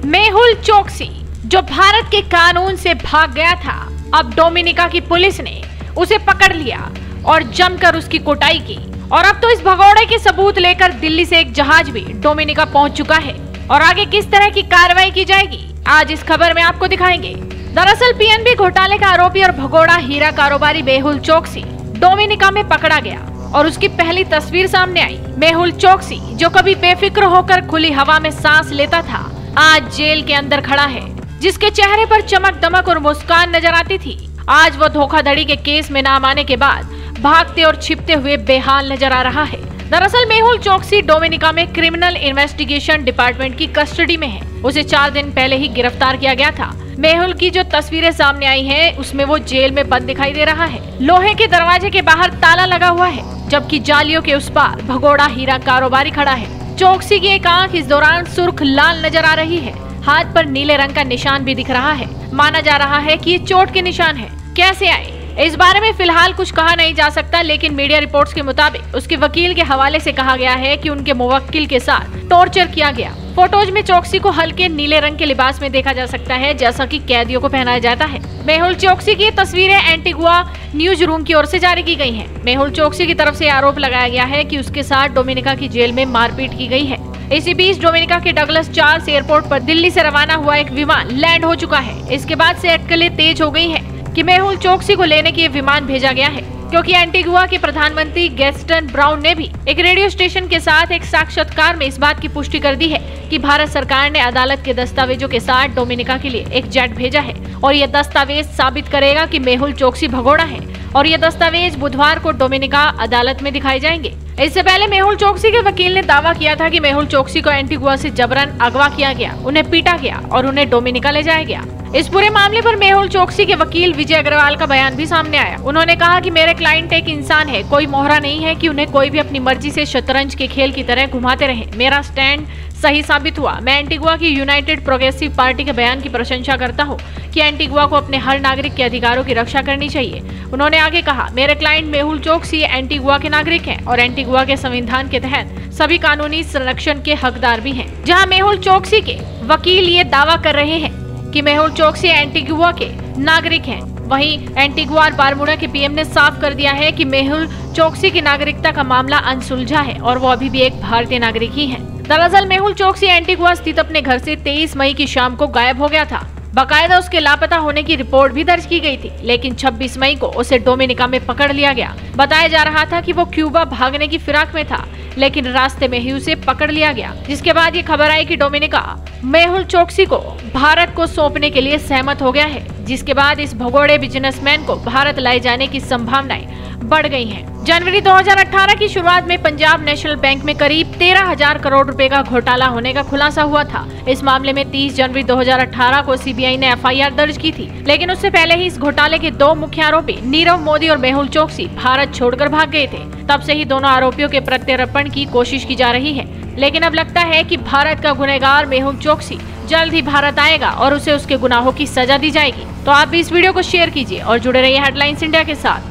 मेहुल चोकसी जो भारत के कानून से भाग गया था, अब डोमिनिका की पुलिस ने उसे पकड़ लिया और जमकर उसकी कुटाई की। और अब तो इस भगोड़े के सबूत लेकर दिल्ली से एक जहाज भी डोमिनिका पहुंच चुका है। और आगे किस तरह की कार्रवाई की जाएगी, आज इस खबर में आपको दिखाएंगे। दरअसल पीएनबी घोटाले का आरोपी और भगोड़ा हीरा कारोबारी मेहुल चोकसी डोमिनिका में पकड़ा गया और उसकी पहली तस्वीर सामने आई। मेहुल चोकसी जो कभी बेफिक्र होकर खुली हवा में सांस लेता था, आज जेल के अंदर खड़ा है। जिसके चेहरे पर चमक दमक और मुस्कान नजर आती थी, आज वो धोखाधड़ी के केस में नाम आने के बाद भागते और छिपते हुए बेहाल नजर आ रहा है। दरअसल मेहुल चोकसी डोमिनिका में क्रिमिनल इन्वेस्टिगेशन डिपार्टमेंट की कस्टडी में है। उसे 4 दिन पहले ही गिरफ्तार किया गया था। मेहुल की जो तस्वीरें सामने आई हैं, उसमें वो जेल में बंद दिखाई दे रहा है। लोहे के दरवाजे के बाहर ताला लगा हुआ है, जबकि जालियों के उस पार भगोड़ा हीरा कारोबारी खड़ा है। चोकसी की एक आंख इस दौरान सुर्ख लाल नजर आ रही है। हाथ पर नीले रंग का निशान भी दिख रहा है। माना जा रहा है कि ये चोट के निशान है। कैसे आए, इस बारे में फिलहाल कुछ कहा नहीं जा सकता, लेकिन मीडिया रिपोर्ट्स के मुताबिक उसके वकील के हवाले से कहा गया है कि उनके मुवक्किल के साथ टॉर्चर किया गया। फोटोज में चोकसी को हल्के नीले रंग के लिबास में देखा जा सकता है, जैसा कि कैदियों को पहनाया जाता है। मेहुल चोकसी की तस्वीरें एंटीगुआ न्यूज रूम की ओर से जारी की गई हैं। मेहुल चोकसी की तरफ से आरोप लगाया गया है कि उसके साथ डोमिनिका की जेल में मारपीट की गई है। इसी बीच डोमिनिका के डगलस चार्ल्स एयरपोर्ट पर दिल्ली से रवाना हुआ एक विमान लैंड हो चुका है। इसके बाद से अटकलें तेज हो गई है कि मेहुल चोकसी को लेने के लिए विमान भेजा गया है, क्योंकि एंटीगुआ के प्रधानमंत्री गैस्टन ब्राउन ने भी एक रेडियो स्टेशन के साथ एक साक्षात्कार में इस बात की पुष्टि कर दी है कि भारत सरकार ने अदालत के दस्तावेजों के साथ डोमिनिका के लिए एक जेट भेजा है और यह दस्तावेज साबित करेगा कि मेहुल चोकसी भगोड़ा है। और ये दस्तावेज बुधवार को डोमिनिका अदालत में दिखाए जाएंगे। इससे पहले मेहुल चोकसी के वकील ने दावा किया था कि मेहुल चोकसी को एंटीगुआ से जबरन अगवा किया गया, उन्हें पीटा गया और उन्हें डोमिनिका ले जाया गया। इस पूरे मामले पर मेहुल चोकसी के वकील विजय अग्रवाल का बयान भी सामने आया। उन्होंने कहा कि मेरे क्लाइंट एक इंसान है, कोई मोहरा नहीं है कि उन्हें कोई भी अपनी मर्जी से शतरंज के खेल की तरह घुमाते रहे। मेरा स्टैंड सही साबित हुआ। मैं एंटीगुआ की यूनाइटेड प्रोग्रेसिव पार्टी के बयान की प्रशंसा करता हूं कि एंटीगुआ को अपने हर नागरिक के अधिकारों की रक्षा करनी चाहिए। उन्होंने आगे कहा, मेरे क्लाइंट मेहुल चोकसी एंटीगुआ के नागरिक हैं और एंटीगुआ के संविधान के तहत सभी कानूनी संरक्षण के हकदार भी हैं। जहां मेहुल चोकसी के वकील ये दावा कर रहे हैं कि मेहुल चोकसी एंटीगुआ के नागरिक हैं, वहीं एंटीगुआ और बारमूडा के पीएम ने साफ कर दिया है कि मेहुल चोकसी की नागरिकता का मामला अनसुलझा है और वो अभी भी एक भारतीय नागरिक ही है। दरअसल मेहुल चोकसी एंटीगुआ स्थित अपने घर से 23 मई की शाम को गायब हो गया था। बाकायदा उसके लापता होने की रिपोर्ट भी दर्ज की गई थी, लेकिन 26 मई को उसे डोमिनिका में पकड़ लिया गया। बताया जा रहा था कि वो क्यूबा भागने की फिराक में था, लेकिन रास्ते में ही उसे पकड़ लिया गया। जिसके बाद ये खबर आई कि डोमिनिका मेहुल चोकसी को भारत को सौंपने के लिए सहमत हो गया है, जिसके बाद इस भगोड़े बिजनेसमैन को भारत लाए जाने की संभावनाएं बढ़ गई हैं। जनवरी 2018 की शुरुआत में पंजाब नेशनल बैंक में करीब 13,000 करोड़ रुपए का घोटाला होने का खुलासा हुआ था। इस मामले में 30 जनवरी 2018 को सीबीआई ने एफआईआर दर्ज की थी, लेकिन उससे पहले ही इस घोटाले के 2 मुख्य आरोपी नीरव मोदी और मेहुल चोकसी भारत छोड़कर भाग गए थे। तब से ही दोनों आरोपियों के प्रत्यर्पण की कोशिश की जा रही है, लेकिन अब लगता है कि भारत का गुनहगार मेहुल चोकसी जल्द ही भारत आएगा और उसे उसके गुनाहों की सजा दी जाएगी। तो आप भी इस वीडियो को शेयर कीजिए और जुड़े रहिए हेडलाइंस इंडिया के साथ।